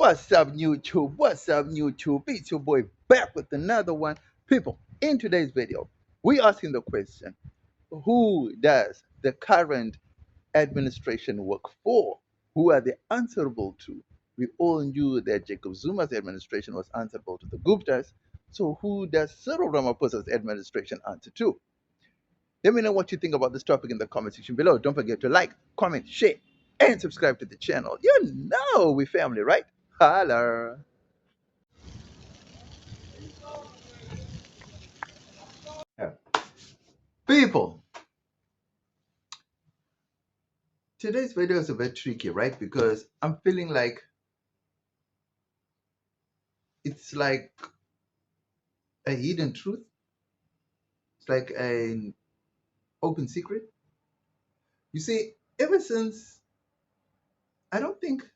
What's up, YouTube? What's up, YouTube? It's your boy back with another one. People, in today's video, we asking the question, who does the current administration work for? Who are they answerable to? We all knew that Jacob Zuma's administration was answerable to the Guptas. So who does Cyril Ramaphosa's administration answer to? Let me know what you think about this topic in the comment section below. Don't forget to like, comment, share, and subscribe to the channel. You know we family, right? Holla. Yeah. People, today's video is a bit tricky, right? Because I'm feeling like it's like a hidden truth. It's like an open secret. You see, ever since, I don't think,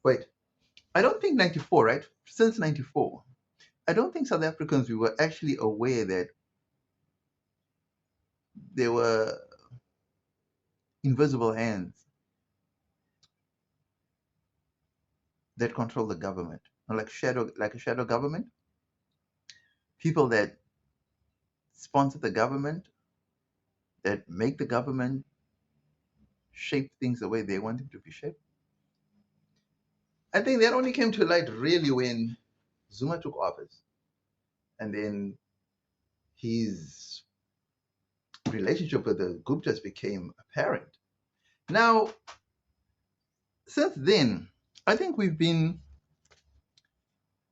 wait, I don't think 94, right? Since 94, I don't think South Africans, we were actually aware that there were invisible hands that control the government, like a shadow government, people that sponsor the government, that make the government shape things the way they want it to be shaped. I think that only came to light really when Zuma took office, and then his relationship with the Guptas became apparent. Now, since then, I think we've been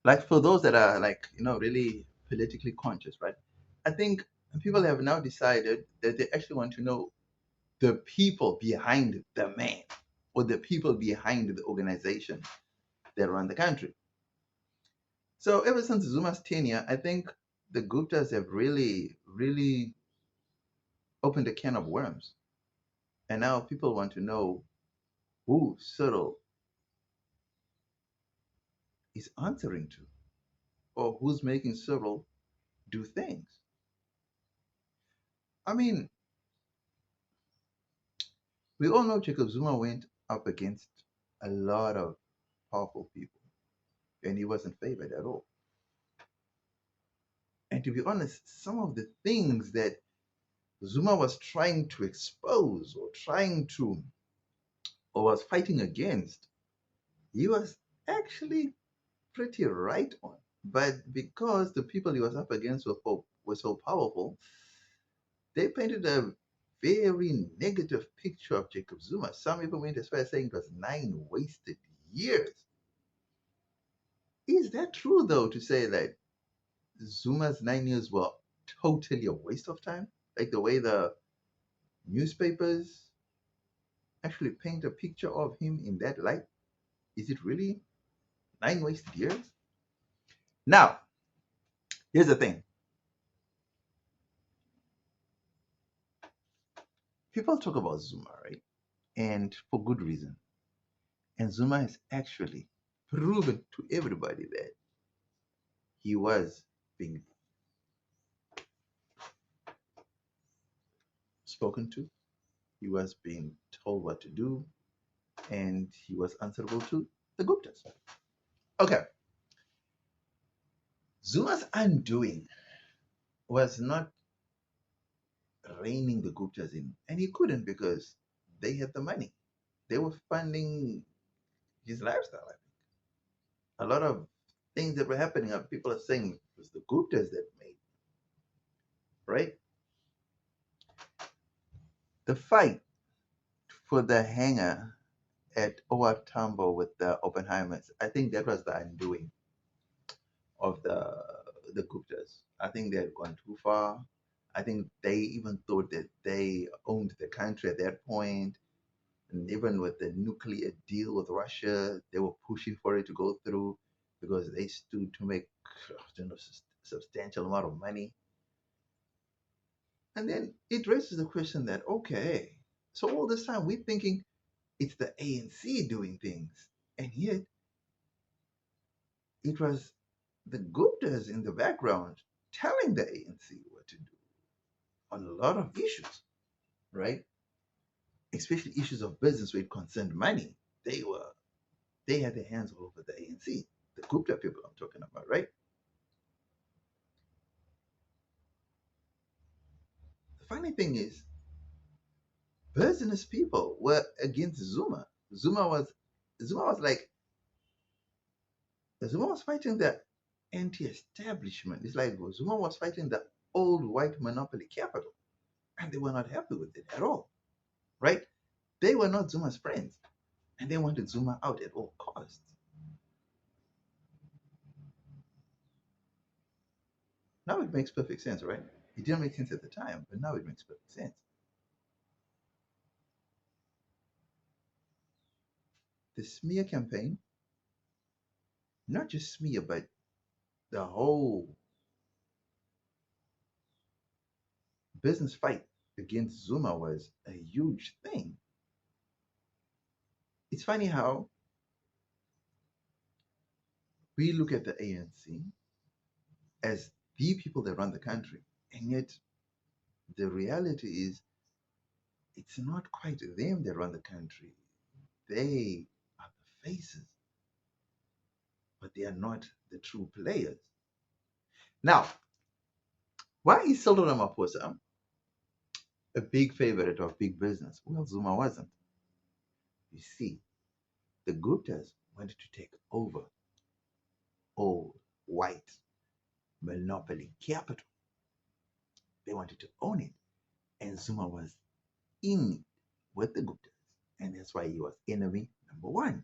like, for those that are like, really politically conscious, right? I think people have now decided that they actually want to know the people behind the man, or the people behind the organization that run the country. So ever since Zuma's tenure, I think the Guptas have really, really opened a can of worms. And now people want to know who Cyril is answering to, or who's making Cyril do things. I mean, we all know Jacob Zuma went up against a lot of powerful people, and he wasn't favored at all. And to be honest, some of the things that Zuma was trying to expose, or was fighting against, he was actually pretty right on. But because the people he was up against were so powerful, they painted a very negative picture of Jacob Zuma. Some even went as far as saying it was 9 wasted years. Is that true, though, to say that Zuma's 9 years were totally a waste of time? Like the way the newspapers actually paint a picture of him in that light? Is it really 9 wasted years? Now, here's the thing. People talk about Zuma, right? And for good reason. And Zuma has actually proven to everybody that he was being spoken to, he was being told what to do, and he was answerable to the Guptas. Okay, Zuma's undoing was not reining the Guptas in, and he couldn't because they had the money. They were funding his lifestyle. I think a lot of things that were happening, people are saying it was the Guptas that made, right? The fight for the hangar at OR Tambo with the Oppenheimers, I think that was the undoing of the Guptas. I think they had gone too far. I think they even thought that they owned the country at that point. And even with the nuclear deal with Russia, they were pushing for it to go through because they stood to make substantial amount of money. And then it raises the question that, okay, so all this time we're thinking it's the ANC doing things. And yet it was the Guptas in the background telling the ANC what to do on a lot of issues, right? Especially issues of business where it concerned money. They were They had their hands all over the ANC, the Gupta people I'm talking about, right? The funny thing is, business people were against Zuma. Zuma was Zuma was like Zuma was fighting the anti-establishment. It's like Zuma was fighting the old white monopoly capital, and they were not happy with it at all, right? They were not Zuma's friends, and they wanted Zuma out at all costs. Now it makes perfect sense, right? It didn't make sense at the time, but now it makes perfect sense. The smear campaign, not just smear, but the whole business fight against Zuma was a huge thing. It's funny how we look at the ANC as the people that run the country, and yet the reality is it's not quite them that run the country. They are the faces, but they are not the true players. Now, why is Cyril Ramaphosa a big favorite of big business? Well, Zuma wasn't. You see, the Guptas wanted to take over old white monopoly capital. They wanted to own it. And Zuma was in it with the Guptas. And that's why he was enemy number one.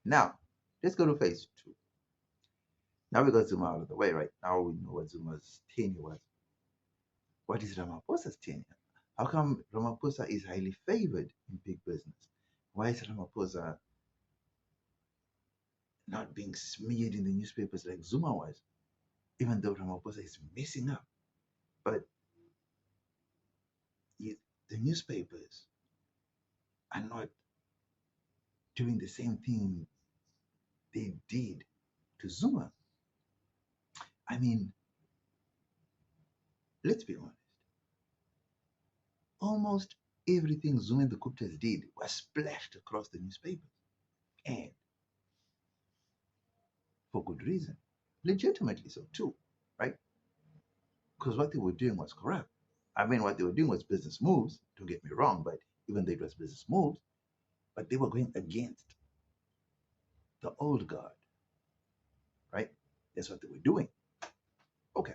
Now, let's go to phase two. Now we got Zuma out of the way, right? Now we know what Zuma's tenure was. What is Ramaphosa's tenure? How come Ramaphosa is highly favored in big business? Why is Ramaphosa not being smeared in the newspapers like Zuma was, even though Ramaphosa is messing up? But yet the newspapers are not doing the same thing they did to Zuma. I mean, let's be honest. Almost everything Zuma and the Guptas did was splashed across the newspapers. And for good reason. Legitimately so too, right? Because what they were doing was corrupt. I mean, what they were doing was business moves, don't get me wrong, but even though it was business moves, but they were going against the old guard, right? That's what they were doing. Okay.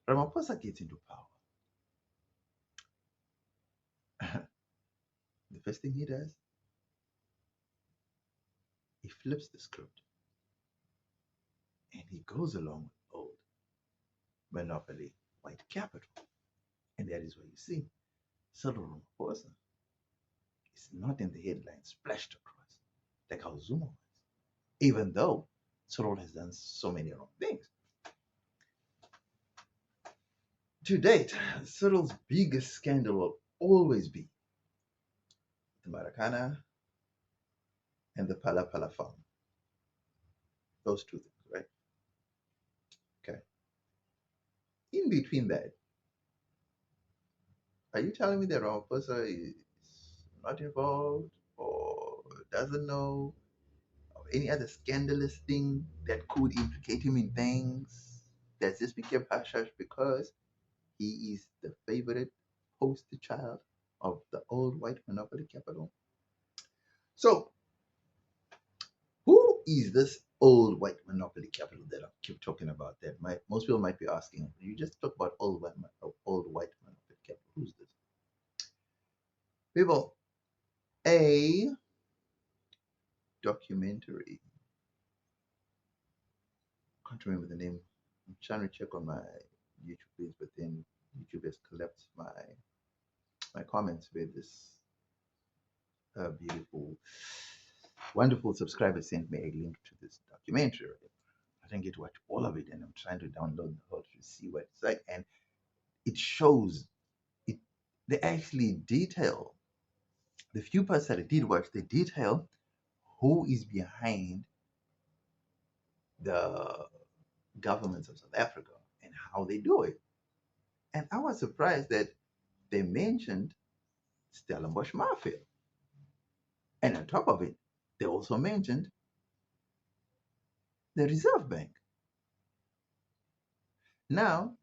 Ramaphosa gets into power. The first thing he does, he flips the script and he goes along with old monopoly white capital. And that is what you see. Cyril Ramaphosa is not in the headlines splashed across like how Zuma was, even though Cyril has done so many wrong things. To date, Cyril's biggest scandal will always be the Maracana and the Pala Pala farm. Those two things, right? Okay. In between that, are you telling me that Ramaphosa is not involved or doesn't know of any other scandalous thing that could implicate him in things that just became hush hush because he is the favorite poster child of the old white monopoly capital? So, who is this old white monopoly capital that I keep talking about? That most people might be asking. You just talk about old white monopoly capital. Who's this? People, a documentary. I can't remember the name. I'm trying to check on my YouTube page, but then YouTube has collapsed my comments with this beautiful, wonderful subscriber sent me a link to this documentary. I didn't get to watch all of it, and I'm trying to download the whole to see what it's like. And it shows it. They actually detail the few parts that I did watch. They detail who is behind the governments of South Africa and how they do it. And I was surprised that they mentioned Stellenbosch Mafia. And on top of it, They also mentioned the Reserve Bank. Now,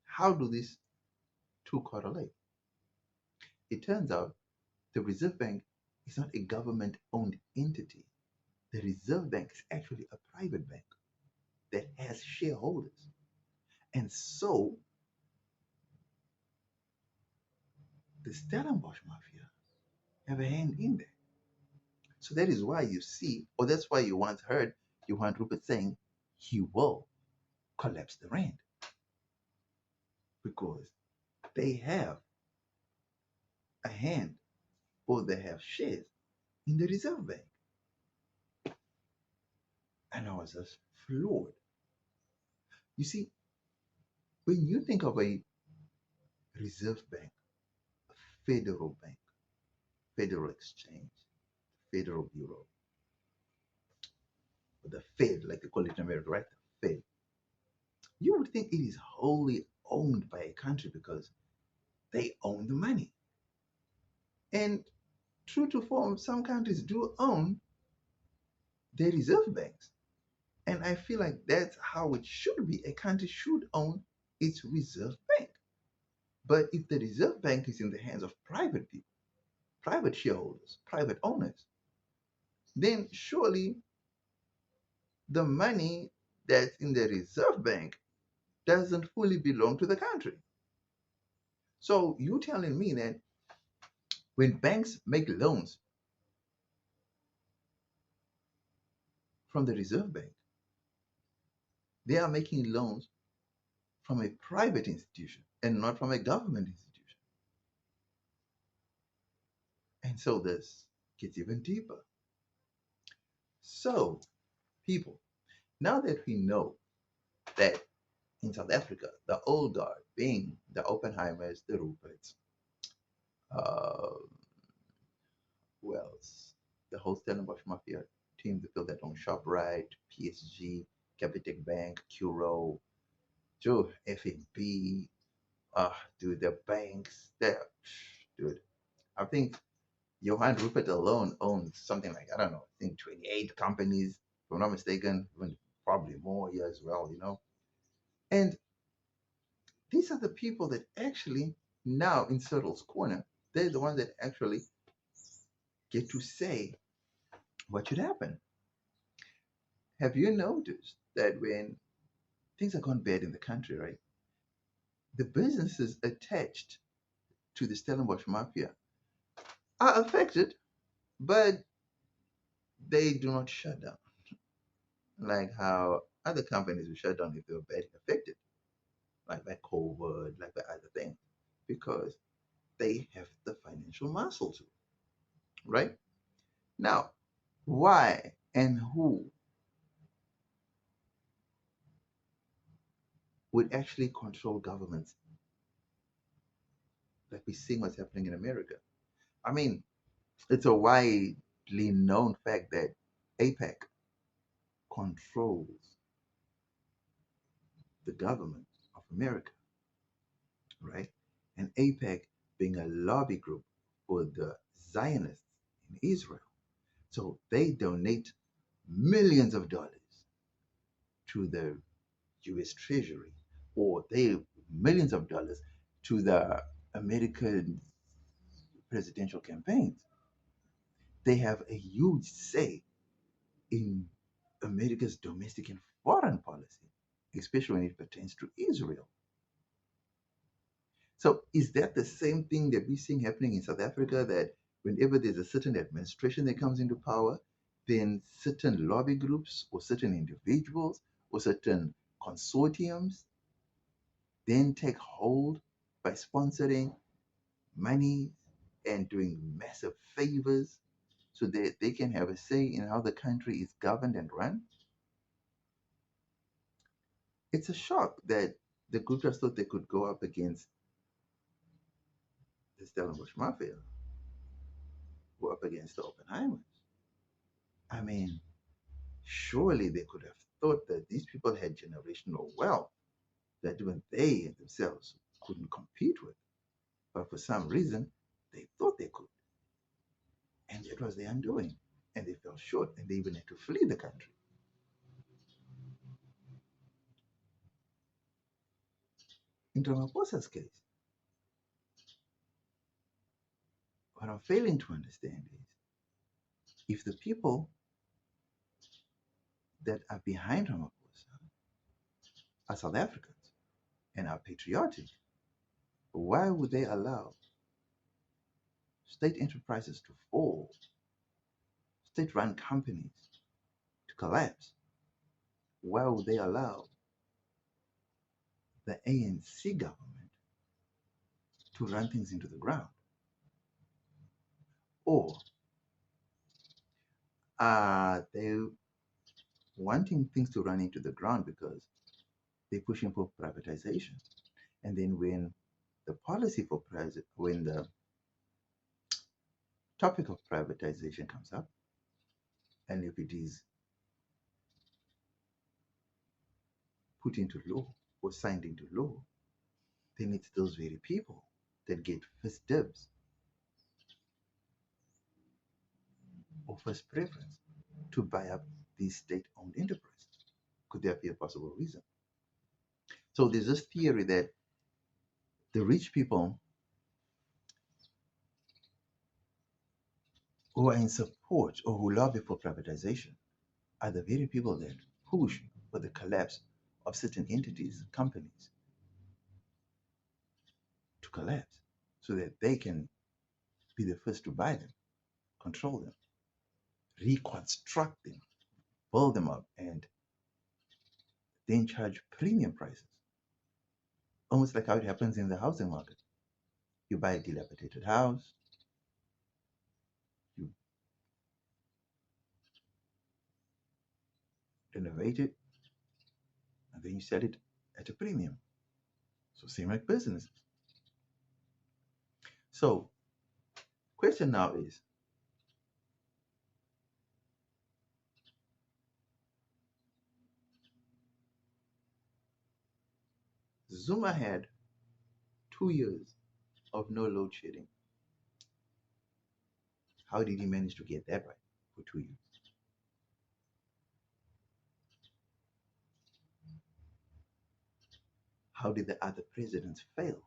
how do these two correlate? It turns out the Reserve Bank is not a government owned entity. The Reserve Bank is actually a private bank that has shareholders. And so the Stellenbosch Mafia have a hand in there. So that is why you see, or that's why you once heard Johan Rupert saying he will collapse the rand because they have a hand or they have shares in the Reserve Bank. And I was just floored. You see, when you think of a Reserve Bank, a federal bank, Federal Exchange, Federal Bureau, or the Fed, like they call it in America, right? The Fed. You would think it is wholly owned by a country because they own the money. And true to form, some countries do own their reserve banks. And I feel like that's how it should be. A country should own its reserve bank. But if the reserve bank is in the hands of private people, private shareholders, private owners, then surely the money that's in the reserve bank doesn't fully belong to the country. So you telling me that when banks make loans from the reserve bank, they are making loans from a private institution and not from a government institution. And so this gets even deeper. So, people, now that we know that in South Africa, the old guard, being the Oppenheimers, the Ruperts, uh, who else? The whole Stellenbosch Mafia team, they built their own ShopRite, PSG, Capitec Bank, Curo, Joe, FNB, dude, the banks, dude. I think Johan Rupert alone owns something like, I don't know, I think 28 companies, if I'm not mistaken, even probably more here as well, you know. And these are the people that actually now in Cyril's corner, they're the ones that actually get to say what should happen. Have you noticed that when things are gone bad in the country, right, the businesses attached to the Stellenbosch Mafia are affected, but they do not shut down like how other companies will shut down if they were badly affected, like by COVID, like by other things, because they have the financial muscle to, right? Now, why and who would actually control governments like we're seeing what's happening in America? I mean, it's a widely known fact that APEC controls the government of America, right? And APEC being a lobby group for the Zionists in Israel. So they donate millions of dollars to the US Treasury, or they millions of dollars to the American presidential campaigns. They have a huge say in America's domestic and foreign policy, especially when it pertains to Israel. So is that the same thing that we're seeing happening in South Africa, that whenever there's a certain administration that comes into power, then certain lobby groups or certain individuals or certain consortiums then take hold by sponsoring money and doing massive favors so that they can have a say in how the country is governed and run? It's a shock that the Guptas thought they could go up against the Stellenbosch Mafia, go up against the Oppenheimers. I mean, surely they could have thought that these people had generational wealth that even they themselves couldn't compete with. But for some reason, they thought they could. And that was their undoing. And they fell short and they even had to flee the country. In Ramaphosa's case, what I'm failing to understand is if the people that are behind Ramaphosa are South Africans and are patriotic, why would they allow state enterprises to fall, state run companies to collapse? Why would they allow the ANC government to run things into the ground? Or are they wanting things to run into the ground because they're pushing for privatization? And then when the policy for when the topic of privatization comes up, and if it is put into law or signed into law, then it's those very people that get first dibs or first preference to buy up these state-owned enterprises. Could there be a possible reason? So there's this theory that the rich people who are in support or who lobby for privatization are the very people that push for the collapse of certain entities, companies, to collapse so that they can be the first to buy them, control them, reconstruct them, build them up, and then charge premium prices. Almost like how it happens in the housing market. You buy a dilapidated house, you renovate it, and then you sell it at a premium. So same like business. So question now is, Zuma had 2 years of no load shedding. How did he manage to get that right for 2 years? How did the other presidents fail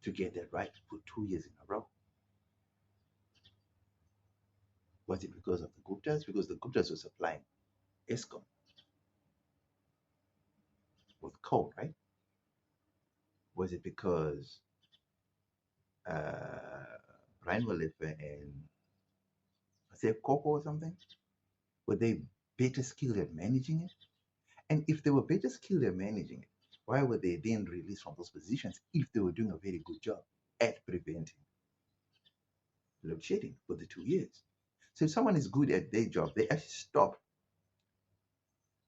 to get that right for 2 years in a row? Was it because of the Guptas? Because the Guptas were supplying ESCOM with coal, right? Was it because Brian Walefa and I say Coco or something? Were they better skilled at managing it? And if they were better skilled at managing it, why were they then released from those positions if they were doing a very good job at preventing load shedding for the 2 years? So if someone is good at their job, they actually stop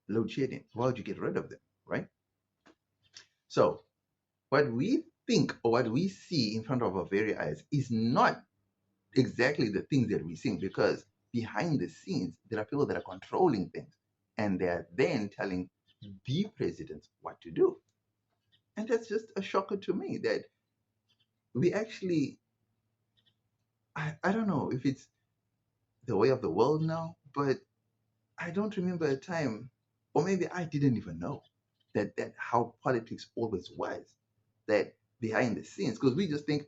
load shedding. Why would you get rid of them, right? So what we think or what we see in front of our very eyes is not exactly the things that we see, because behind the scenes there are people that are controlling things and they are then telling the president what to do. And that's just a shocker to me that we actually, I don't know if it's the way of the world now, but I don't remember a time, or maybe I didn't even know that how politics always was, that behind the scenes, because we just think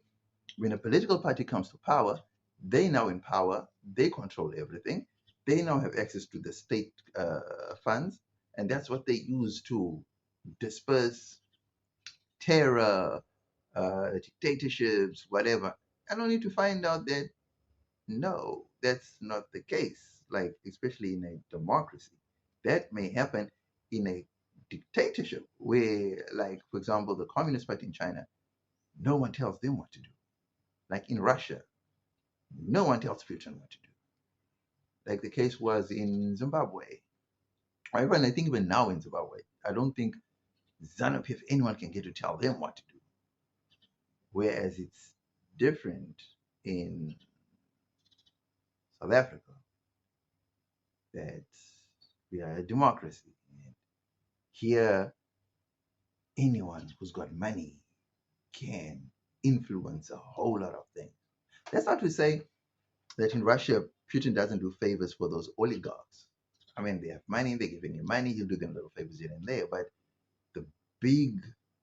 when a political party comes to power, they now in power, they control everything, they now have access to the state funds, and that's what they use to disperse terror, dictatorships, whatever. I don't need to find out that no, that's not the case. Like, especially in a democracy, that may happen in a dictatorship where, like, for example, the Communist Party in China, no one tells them what to do. Like in Russia, no one tells Putin what to do. Like the case was in Zimbabwe. Or even I think even now in Zimbabwe, I don't think ZANU-PF anyone can get to tell them what to do. Whereas it's different in South Africa, that we are a democracy. And here, anyone who's got money can influence a whole lot of things. That's not to say that in Russia, Putin doesn't do favors for those oligarchs. I mean, they have money, they're giving him money, he'll do them little favors here and there. But the big,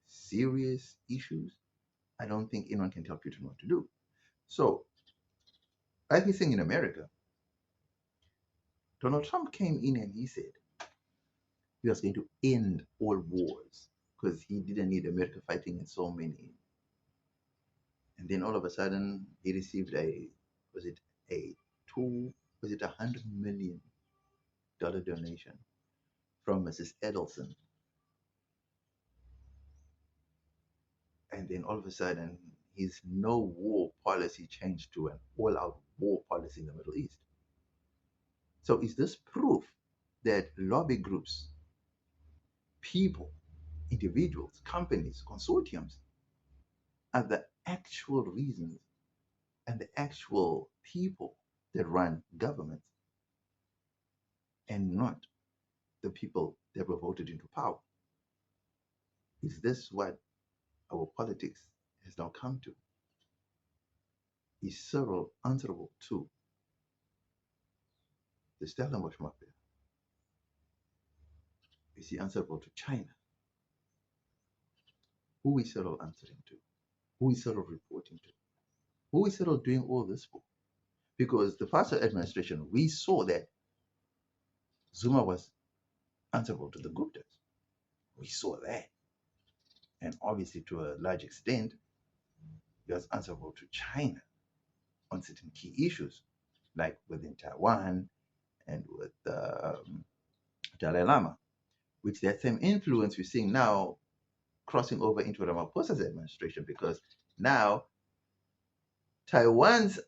serious issues, I don't think anyone can tell Putin what to do. So, like we're saying in America, Donald Trump came in and he said he was going to end all wars because he didn't need America fighting in so many. And then all of a sudden, he received was it a was it $100 million donation from Mrs. Edelson. And then all of a sudden, his no war policy changed to an all out war policy in the Middle East. So, is this proof that lobby groups, people, individuals, companies, consortiums are the actual reasons and the actual people that run governments and not the people that were voted into power? Is this what our politics has now come to? Is Cyril answerable to the Stellenbosch mafia? Is he answerable to China? Who is Cyril answering to? Who is Cyril reporting to? Who is Cyril doing all this for? Because the past administration, we saw that Zuma was answerable to the Guptas. We saw that. And obviously, to a large extent, he was answerable to China on certain key issues, like within Taiwan and with Dalai Lama, which that same influence we're seeing now crossing over into Ramaphosa's administration, because now Taiwan's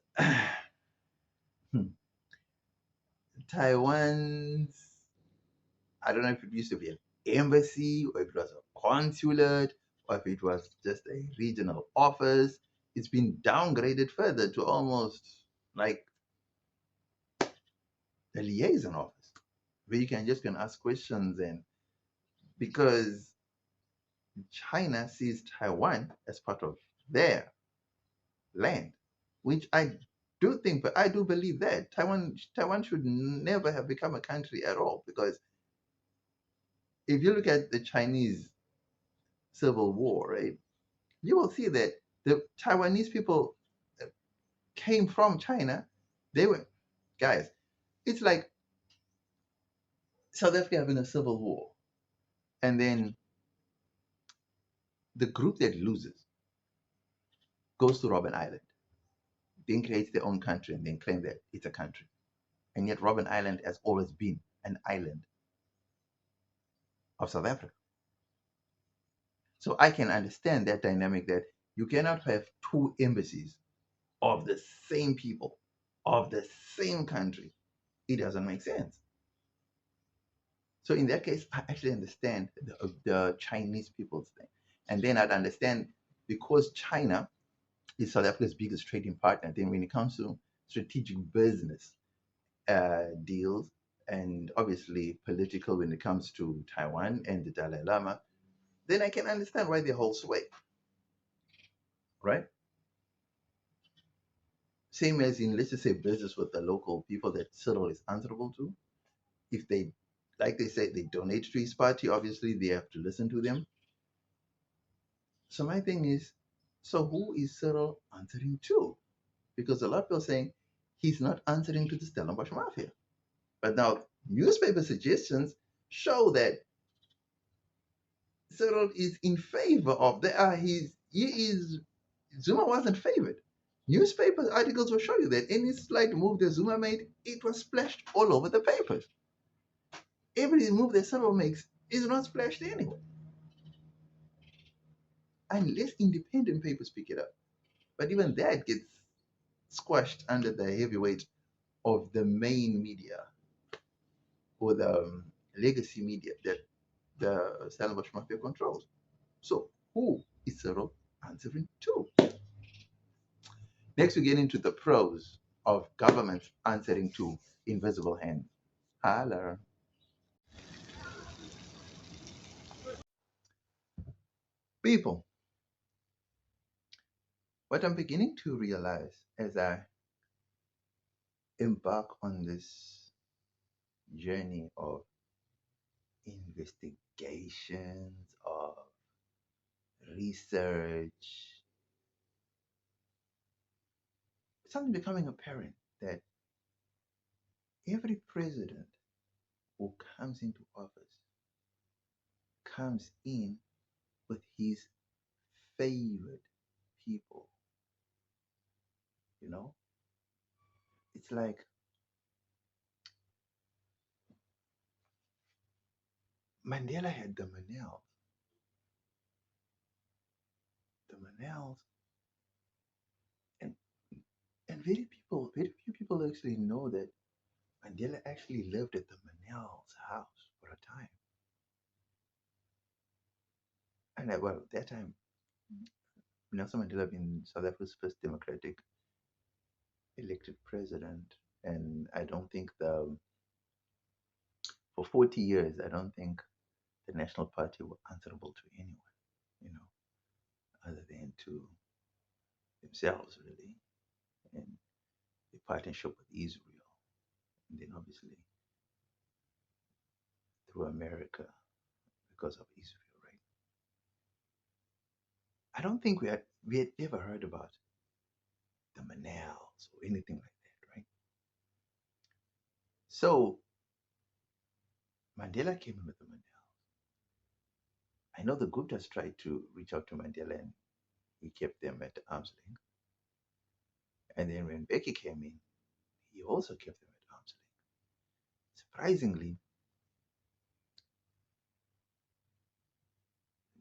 Taiwan's, I don't know if it used to be an embassy or if it was a consulate or if it was just a regional office. It's been downgraded further to almost like a liaison office where you can just ask questions, and because China sees Taiwan as part of their land, which I do think, but I do believe that Taiwan should never have become a country at all, because if you look at the Chinese Civil War, right, you will see that the Taiwanese people came from China. They were guys. It's like South Africa having a civil war, and then the group that loses goes to Robben Island, then creates their own country, and then claim that it's a country. And yet, Robben Island has always been an island of South Africa. So I can understand that dynamic, that you cannot have two embassies of the same people, of the same country. It doesn't make sense. So in that case, I actually understand the Chinese people's thing. And then I'd understand, because China is South Africa's biggest trading partner, then when it comes to strategic business deals, and obviously political when it comes to Taiwan and the Dalai Lama, then I can understand why they hold sway, right? Same as in, let's just say, business with the local people that Cyril is answerable to. If they, like they say, they donate to his party, obviously they have to listen to them. So my thing is, so who is Cyril answering to? Because a lot of people are saying he's not answering to the Stellenbosch Mafia. But now newspaper suggestions show that Cyril is in favor of the he is Zuma wasn't favored. Newspaper articles will show you that any slight move that Zuma made, it was splashed all over the papers. Every move that Cyril makes is not splashed anywhere, unless independent papers pick it up. But even that gets squashed under the heavyweight of the main media, or the legacy media that the Stellenbosch Mafia controls. So who is Cyril answering to? Next, we get into the pros of governments answering to invisible hands. Hello. People, What I'm beginning to realize as I embark on this journey of investigations, of research, something becoming apparent that every president who comes into office comes in with his favorite people. You know, it's like Mandela had the Manels, and very few people actually know that Mandela actually lived at the Manel's house for a time. And well, at that time, Nelson Mandela being South Africa's first democratic elected president, and I don't think the for 40 years, I don't think the National Party were answerable to anyone, you know, other than to themselves, really, and the partnership with Israel, and then obviously through America because of Israel, right? I don't think we had ever heard about the Manels or anything like that, right? So Mandela came in with the Manels. I know the Guptas tried to reach out to Mandela and he kept them at arm's length. And then when Becky came in, he also kept them at arm's length. Surprisingly,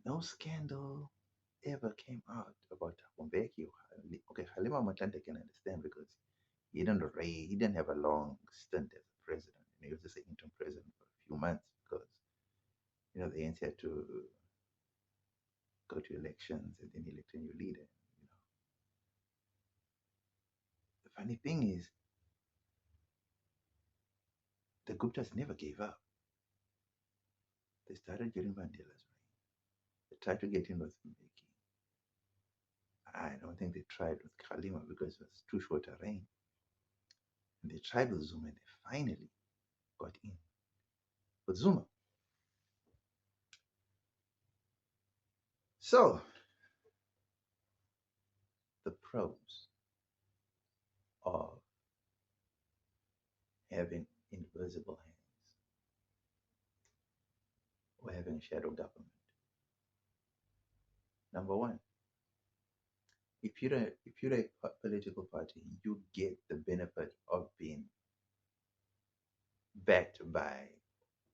no scandal ever came out about Mbeki. Okay, Halima Matante can understand because he didn't have a long stint as a president. He was just an interim president for a few months because the ANC had to go to elections and then elect a new leader. The funny thing is, the Guptas never gave up. They started getting Mandela's reign. They tried to get in with Mbeki. I don't think they tried with Khalima because it was too short a reign. And they tried with Zuma and they finally got in with Zuma. So, the pros of having invisible hands or having shadow government. Number one, if you're a political party, you get the benefit of being backed by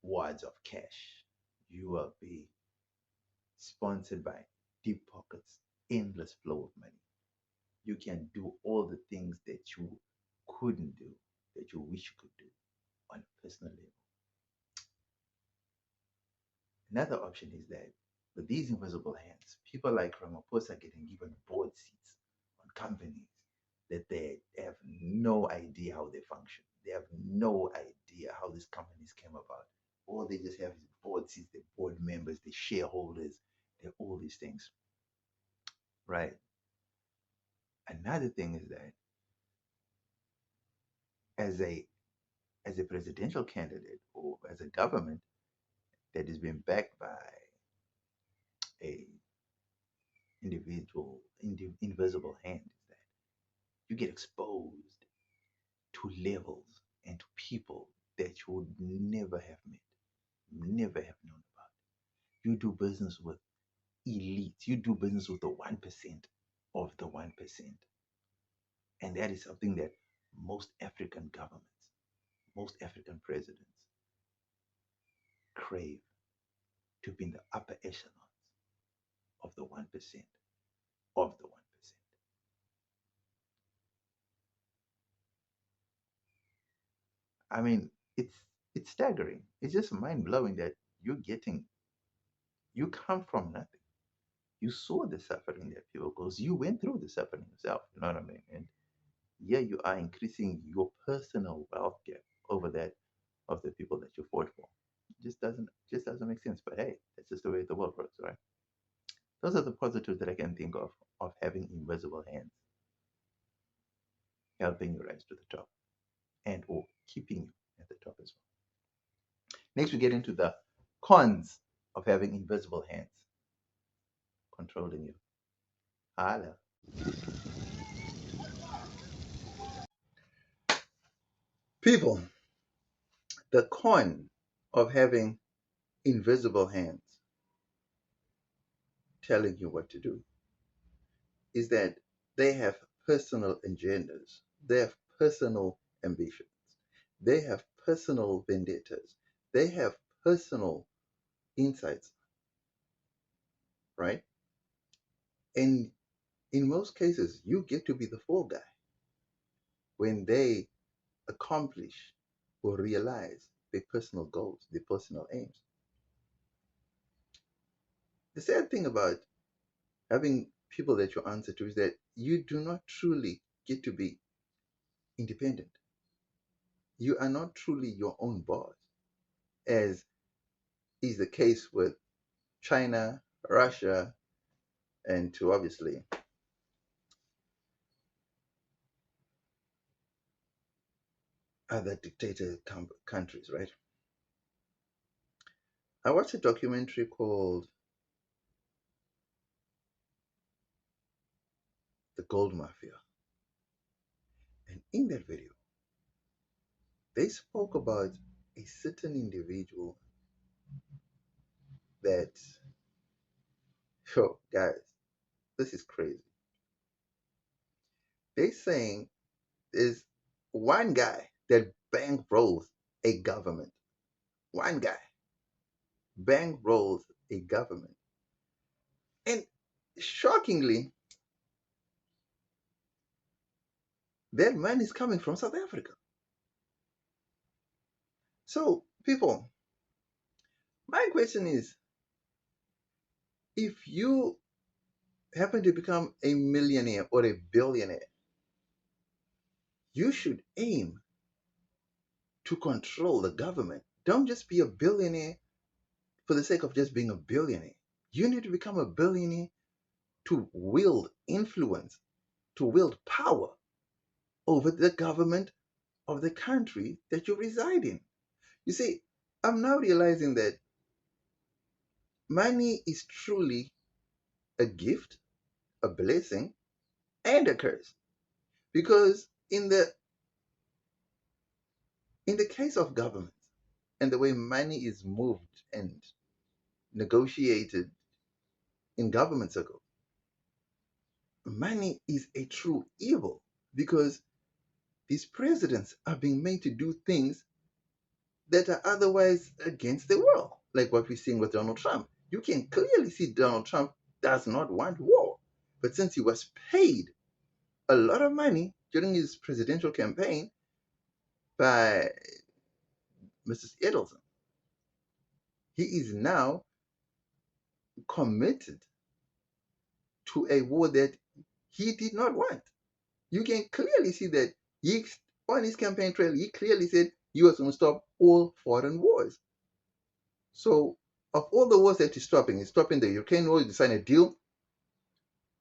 wads of cash. You will be sponsored by deep pockets, endless flow of money. You can do all the things that you couldn't do, that you wish you could do on a personal level. Another option is that with these invisible hands, people like Ramaphosa are getting given board seats on companies that they have no idea how they function. They have no idea how these companies came about. All they just have is board seats, the board members, the shareholders, they're all these things. Right. Another thing is that as a as a presidential candidate or as a government that is being backed by a invisible hand is that you get exposed to levels and to people that you would never have met, never have known about. You do business with elites. You do business with the 1% of the 1%. And that is something that most African governments, most African presidents crave, to be in the upper echelons of the 1% of the 1%. I mean, it's staggering. It's just mind blowing that you're getting you come from nothing. You saw the suffering that people goes. You went through the suffering yourself. You know what I mean? And yeah, you are increasing your personal wealth gap over that of the people that you fought for. It just doesn't make sense. But hey, that's just the way the world works, right? Those are the positives that I can think of having invisible hands helping you rise to the top and or keeping you at the top as well. Next, we get into the cons of having invisible hands controlling you. Hala. People, the con of having invisible hands telling you what to do is that they have personal agendas, they have personal ambitions, they have personal vendettas, they have personal insights, right? And in most cases, you get to be the fall guy when they accomplish or realize their personal goals, their personal aims. The sad thing about having people that you answer to is that you do not truly get to be independent. You are not truly your own boss, as is the case with China, Russia, and to obviously other dictator countries, right? I watched a documentary called The Gold Mafia. And in that video, they spoke about a certain individual that, yo, guys, this is crazy. They saying there's one guy that bankrolls a government. One guy bankrolls a government. And shockingly, that money is coming from South Africa. So, people, my question is, if you happen to become a millionaire or a billionaire, you should aim to control the government. Don't just be a billionaire for the sake of just being a billionaire. You need to become a billionaire to wield influence, to wield power over the government of the country that you reside in. You see, I'm now realizing that money is truly a gift, a blessing, and a curse. Because in the case of government and the way money is moved and negotiated in government circles, money is a true evil because these presidents are being made to do things that are otherwise against the world, like what we're seeing with Donald Trump. You can clearly see Donald Trump does not want war. But since he was paid a lot of money during his presidential campaign by Mrs. Edelson, he is now committed to a war that he did not want. You can clearly see that on his campaign trail, he clearly said he was going to stop all foreign wars. So, of all the wars that he's stopping the Ukraine war, he signed a deal.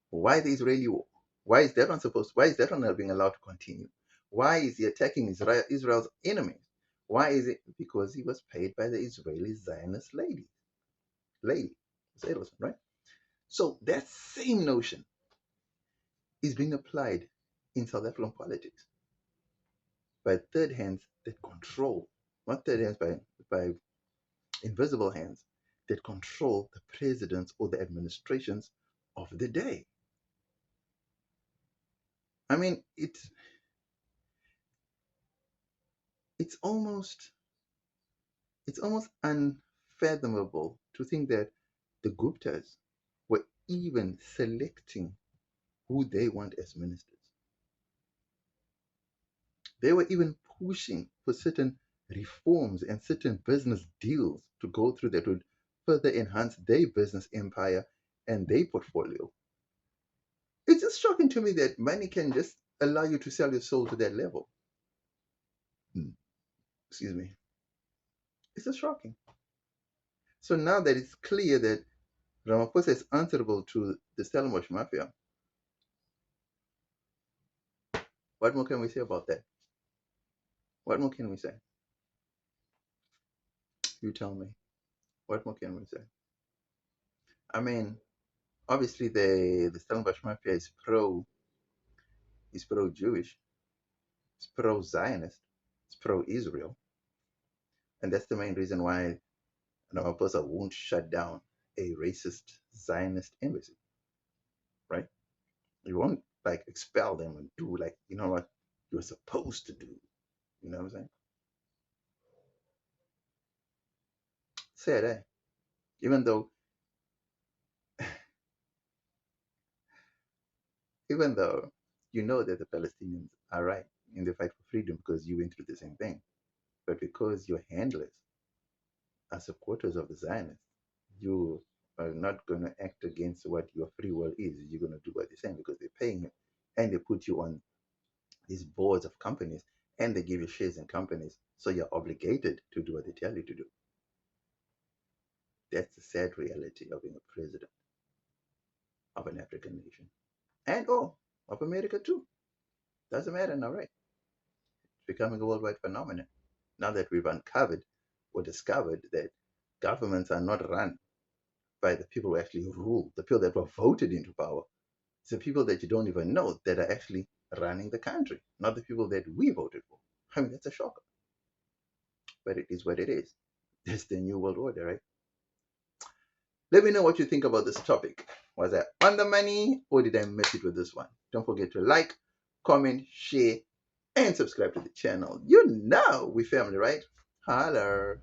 Why the Israeli war? Why is that one supposed? Why is that one not being allowed to continue? Why is he attacking Israel's enemies? Why is it? Because he was paid by the Israeli Zionist lady, right? So that same notion is being applied in South African politics by third hands that control, not third hands by invisible hands that control the presidents or the administrations of the day. I mean, it's almost it's almost unfathomable to think that the Guptas were even selecting who they want as ministers. They were even pushing for certain reforms and certain business deals to go through that would further enhance their business empire and their portfolio. It's just shocking to me that money can just allow you to sell your soul to that level. Hmm, excuse me. It's just shocking. So now that it's clear that Ramaphosa is answerable to the Stellenbosch Mafia. What more can we say about that? What more can we say? You tell me. What more can we say? I mean, obviously the Stellenbosch Mafia is pro Jewish, it's pro Zionist, it's pro Israel, and that's the main reason why Ramaphosa won't shut down a racist Zionist embassy, right? You won't like expel them and do like you know what you're supposed to do. You know what I'm saying? Sad, eh? Even though even though you know that the Palestinians are right in the fight for freedom because you went through the same thing, but because your handlers are supporters of the Zionists, you are not going to act against what your free will is. You're going to do what they're saying because they're paying you and they put you on these boards of companies and they give you shares in companies. So you're obligated to do what they tell you to do. That's the sad reality of being a president of an African nation. And of America too. Doesn't matter now, right? It's becoming a worldwide phenomenon. Now that we've uncovered or discovered that governments are not run by the people who actually rule, the people that were voted into power. It's the people that you don't even know that are actually running the country, not the people that we voted for. I mean, that's a shocker, but it is what it is. That's the new world order, right? Let me know what you think about this topic. Was I on the money or did I miss it with this one? Don't forget to like, comment, share, and subscribe to the channel. You know we family, right? Holler.